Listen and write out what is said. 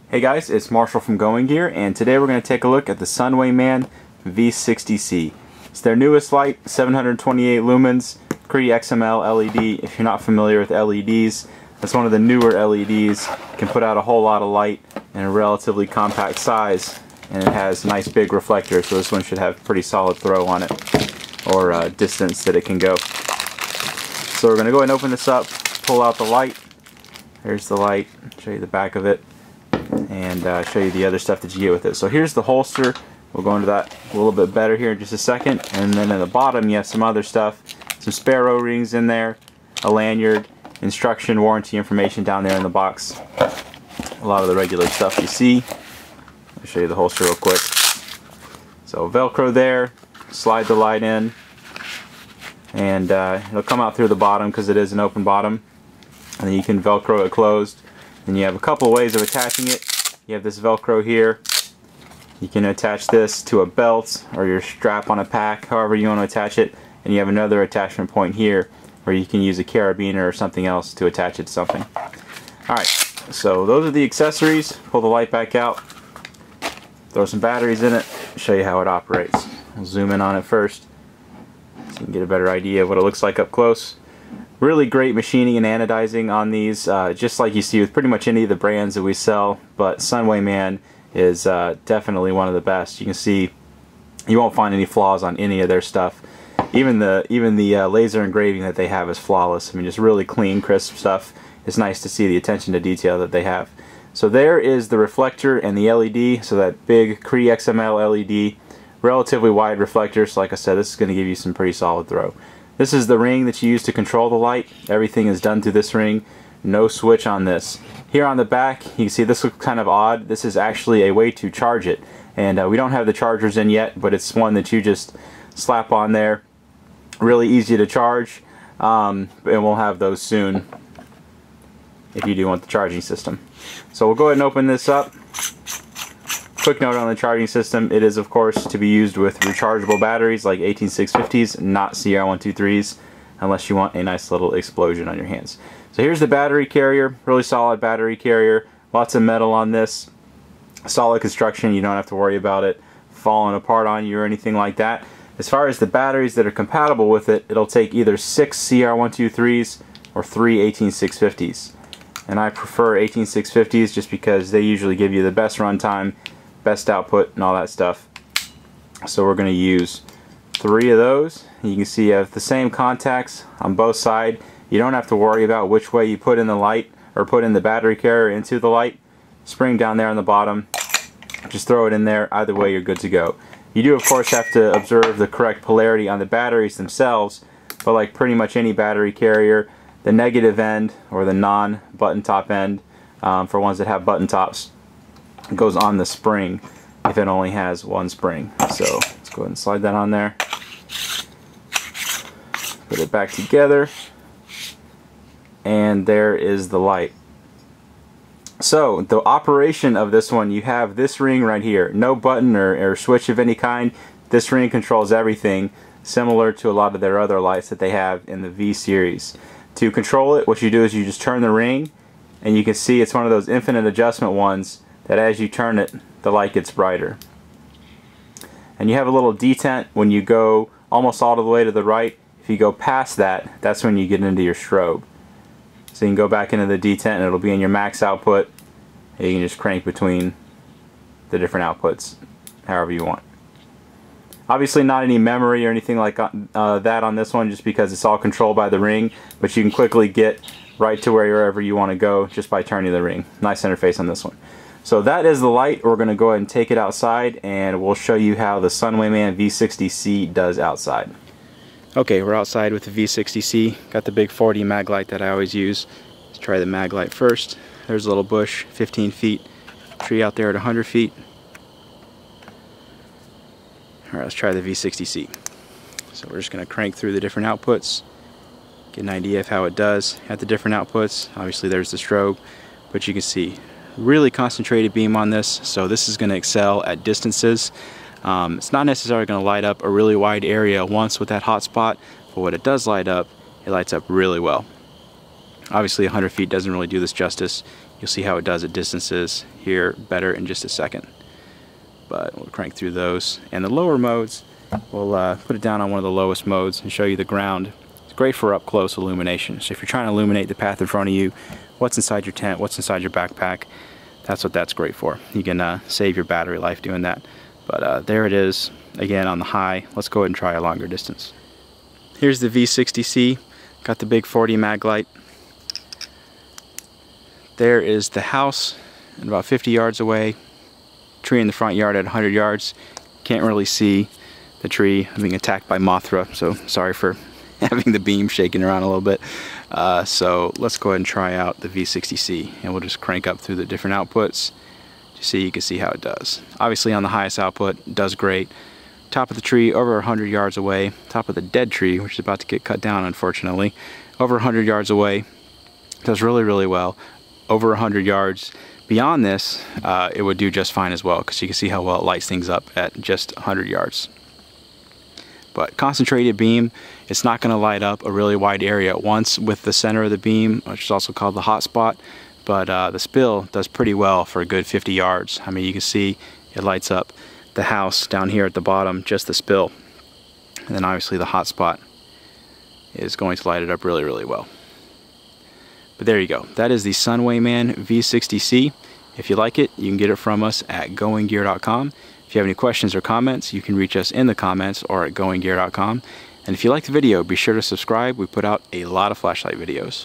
Hey guys, it's Marshall from Going Gear, and today we're going to take a look at the Sunwayman V60C. It's their newest light, 728 lumens, CREE XM-L LED. If you're not familiar with LEDs, that's one of the newer LEDs. It can put out a whole lot of light in a relatively compact size, and it has nice big reflectors, so this one should have pretty solid throw on it, or distance that it can go. So we're going to go ahead and open this up, pull out the light. There's the light, show you the back of it, and show you the other stuff that you get with it. So here's the holster. We'll go into that a little bit better here in just a second. And then at the bottom you have some other stuff, some spare O-rings in there, a lanyard, instruction, warranty information down there in the box. A lot of the regular stuff you see. I'll show you the holster real quick. So Velcro there, slide the light in, and it'll come out through the bottom because it is an open bottom. And then you can Velcro it closed. And you have a couple of ways of attaching it. You have this Velcro here. You can attach this to a belt or your strap on a pack, however you want to attach it. And you have another attachment point here where you can use a carabiner or something else to attach it to something. Alright, so those are the accessories. Pull the light back out. Throw some batteries in it. Show you how it operates. I'll zoom in on it first so you can get a better idea of what it looks like up close. Really great machining and anodizing on these, just like you see with pretty much any of the brands that we sell, but Sunwayman is definitely one of the best. You can see you won't find any flaws on any of their stuff. Even the laser engraving that they have is flawless. I mean, just really clean, crisp stuff. It's nice to see the attention to detail that they have. So there is the reflector and the LED, so that big CREE XM-L LED, relatively wide reflector, so like I said, this is going to give you some pretty solid throw. This is the ring that you use to control the light. Everything is done through this ring. No switch on this. Here on the back, you can see this looks kind of odd. This is actually a way to charge it. And we don't have the chargers in yet, but it's one that you just slap on there. Really easy to charge. And we'll have those soon if you do want the charging system. So we'll go ahead and open this up. Quick note on the charging system, it is of course to be used with rechargeable batteries like 18650s, not CR123s, unless you want a nice little explosion on your hands. So here's the battery carrier, really solid battery carrier, lots of metal on this, solid construction, you don't have to worry about it falling apart on you or anything like that. As far as the batteries that are compatible with it, it'll take either 6 CR123s or 3 18650s. And I prefer 18650s just because they usually give you the best runtime, best output, and all that stuff. So we're going to use 3 of those. You can see you have the same contacts on both sides. You don't have to worry about which way you put in the light or put in the battery carrier into the light. Spring down there on the bottom. Just throw it in there. Either way, you're good to go. You do of course have to observe the correct polarity on the batteries themselves, but like pretty much any battery carrier, the negative end or the non-button top end, for ones that have button tops, goes on the spring if it only has one spring. So let's go ahead and slide that on there. Put it back together, and there is the light. So the operation of this one, you have this ring right here, no button or switch of any kind. This ring controls everything, similar to a lot of their other lights that they have in the V series. To control it, what you do is you just turn the ring, and you can see it's one of those infinite adjustment ones that as you turn it, the light gets brighter. And you have a little detent when you go almost all the way to the right. If you go past that, that's when you get into your strobe. So you can go back into the detent and it'll be in your max output. And you can just crank between the different outputs however you want. Obviously not any memory or anything like that on this one, just because it's all controlled by the ring, but you can quickly get right to wherever you want to go just by turning the ring. Nice interface on this one. So that is the light. We're going to go ahead and take it outside, and we'll show you how the Sunwayman V60C does outside. Okay, we're outside with the V60C. Got the big 40 mag light that I always use. Let's try the mag light first. There's a little bush, 15 feet. Tree out there at 100 feet. Alright, let's try the V60C. So we're just going to crank through the different outputs, get an idea of how it does at the different outputs. Obviously there's the strobe, but you can see really concentrated beam on this, so this is going to excel at distances. It's not necessarily going to light up a really wide area once with that hot spot, but what it does light up, it lights up really well. Obviously 100 feet doesn't really do this justice. You'll see how it does at distances here better in just a second. But we'll crank through those. And the lower modes, we'll put it down on one of the lowest modes and show you the ground. It's great for up close illumination. So if you're trying to illuminate the path in front of you, what's inside your tent, what's inside your backpack, that's what that's great for. You can save your battery life doing that. But there it is, again on the high. Let's go ahead and try a longer distance. Here's the V60C, got the big 40 mag light. There is the house, and about 50 yards away. Tree in the front yard at 100 yards. Can't really see the tree. I'm being attacked by Mothra, so sorry for having the beam shaking around a little bit. So let's go ahead and try out the V60C, and we'll just crank up through the different outputs just so you can see how it does. Obviously on the highest output, it does great. Top of the tree over 100 yards away. Top of the dead tree, which is about to get cut down unfortunately, over 100 yards away. Does really, really well. Over 100 yards beyond this, it would do just fine as well, because you can see how well it lights things up at just 100 yards. But concentrated beam, it's not going to light up a really wide area at once with the center of the beam, which is also called the hot spot. But the spill does pretty well for a good 50 yards. I mean, you can see it lights up the house down here at the bottom, just the spill. And then obviously the hot spot is going to light it up really, really well. But there you go. That is the Sunwayman V60C. If you like it, you can get it from us at goinggear.com. If you have any questions or comments, you can reach us in the comments or at goinggear.com. And if you like the video, be sure to subscribe. We put out a lot of flashlight videos.